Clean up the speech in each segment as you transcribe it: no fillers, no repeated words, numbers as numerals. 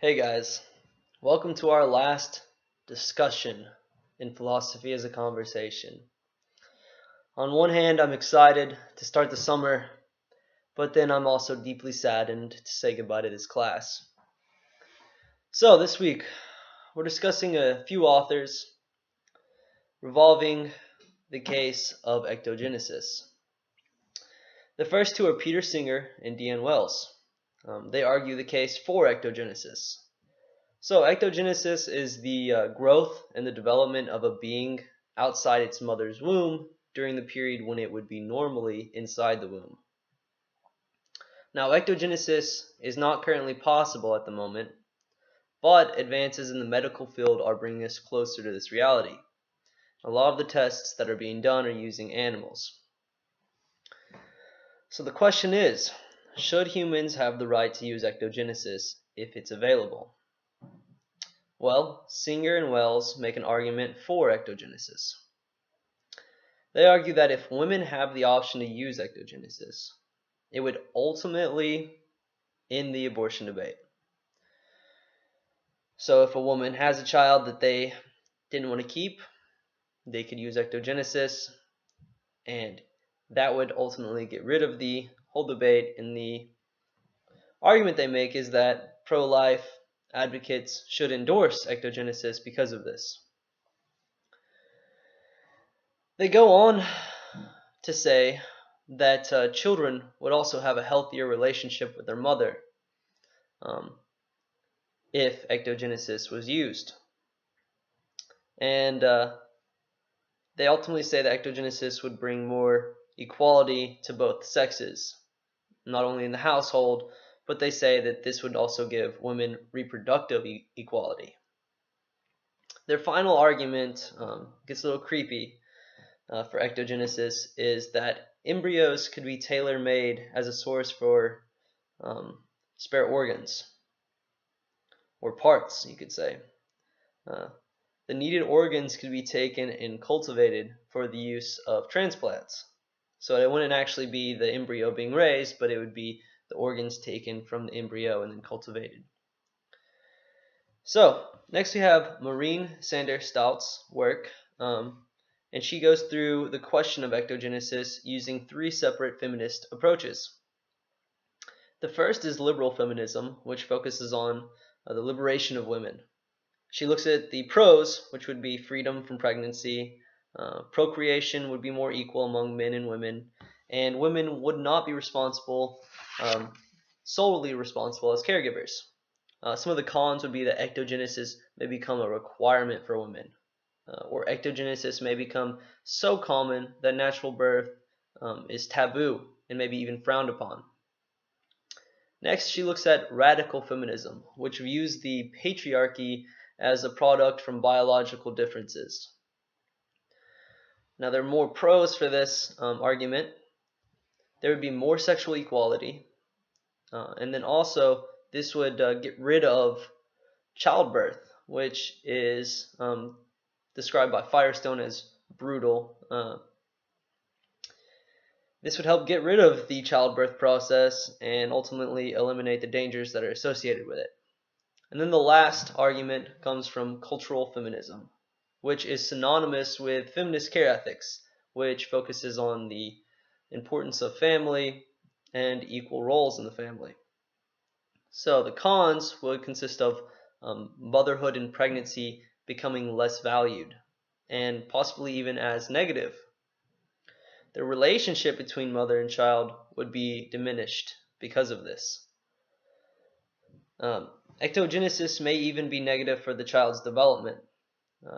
Hey guys, welcome to our last discussion in philosophy as a conversation. On one hand, I'm excited to start the summer, but then I'm also deeply saddened to say goodbye to this class. So, this week, we're discussing a few authors revolving the case of ectogenesis. The first two are Peter Singer and Deane Wells. They argue the case for ectogenesis. So ectogenesis is the growth and the development of a being outside its mother's womb during the period when it would be normally inside the womb. Now, ectogenesis is not currently possible at the moment, but advances in the medical field are bringing us closer to this reality. A lot of the tests that are being done are using animals. So the question is, should humans have the right to use ectogenesis if it's available? Well, Singer and Wells make an argument for ectogenesis. They argue that if women have the option to use ectogenesis, it would ultimately end the abortion debate. So if a woman has a child that they didn't want to keep, they could use ectogenesis, and that would ultimately get rid of the whole debate. And the argument they make is that pro-life advocates should endorse ectogenesis because of this. They go on to say that children would also have a healthier relationship with their mother if ectogenesis was used. And they ultimately say that ectogenesis would bring more equality to both sexes, not only in the household, but they say that this would also give women reproductive equality. Their final argument gets a little creepy for ectogenesis is that embryos could be tailor-made as a source for spare organs, or parts, you could say. The needed organs could be taken and cultivated for the use of transplants. So it wouldn't actually be the embryo being raised, but it would be the organs taken from the embryo and then cultivated. So next we have Maureen Sander-Staudt's work, and she goes through the question of ectogenesis using three separate feminist approaches. The first is liberal feminism, which focuses on the liberation of women. She looks at the pros, which would be freedom from pregnancy, procreation would be more equal among men and women, and women would not be solely responsible as caregivers. Some of the cons would be that ectogenesis may become a requirement for women, or ectogenesis may become so common that natural birth is taboo and maybe even frowned upon. Next, she looks at radical feminism, which views the patriarchy as a product from biological differences. Now, there are more pros for this argument. There would be more sexual equality, and then also this would get rid of childbirth, which is described by Firestone as brutal. This would help get rid of the childbirth process and ultimately eliminate the dangers that are associated with it. And then the last argument comes from cultural feminism, which is synonymous with feminist care ethics, which focuses on the importance of family and equal roles in the family. So the cons would consist of motherhood and pregnancy becoming less valued, and possibly even as negative. The relationship between mother and child would be diminished because of this. Ectogenesis may even be negative for the child's development.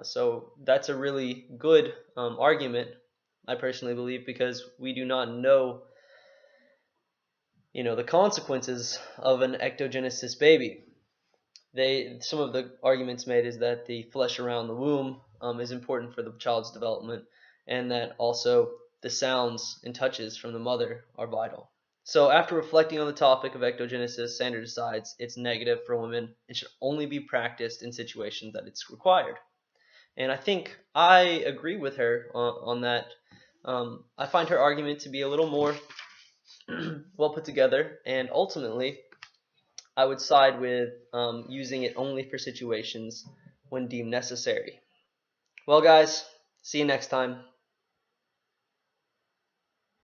So that's a really good argument, I personally believe, because we do not know, the consequences of an ectogenesis baby. Some of the arguments made is that the flesh around the womb is important for the child's development, and that also the sounds and touches from the mother are vital. So after reflecting on the topic of ectogenesis, Sander decides it's negative for women and should only be practiced in situations that it's required. And I think I agree with her on that. I find her argument to be a little more well put together, and ultimately I would side with using it only for situations when deemed necessary. Well, guys, see you next time.